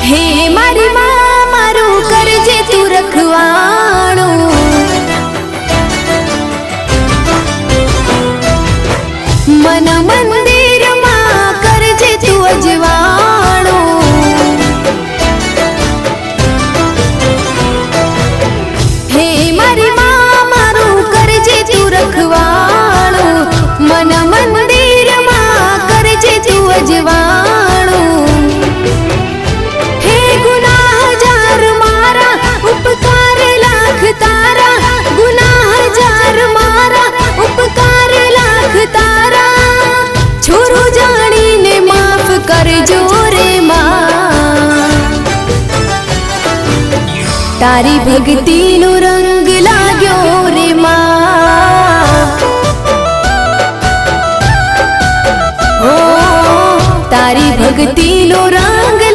હે મારી માં મારું કરજે તું રખવાણું, મન મંદિરમાં કરજે તું અજવાણું, હે મારી માં મારું કરજે તું રખવાણું, મન મંદિરમાં કરજે તું અજવાણું, હે ગુનાહ હજાર મારા ઉપકાર લાખ તારા, ગુનાહ હજાર મારા ઉપકાર લાખ તારા, છોરું જાણીને માફ કરજો રે માં, તારી ભક્તિનો રંગ લાગ્યો રે માં, ઓ તારી ભક્તિનો રંગ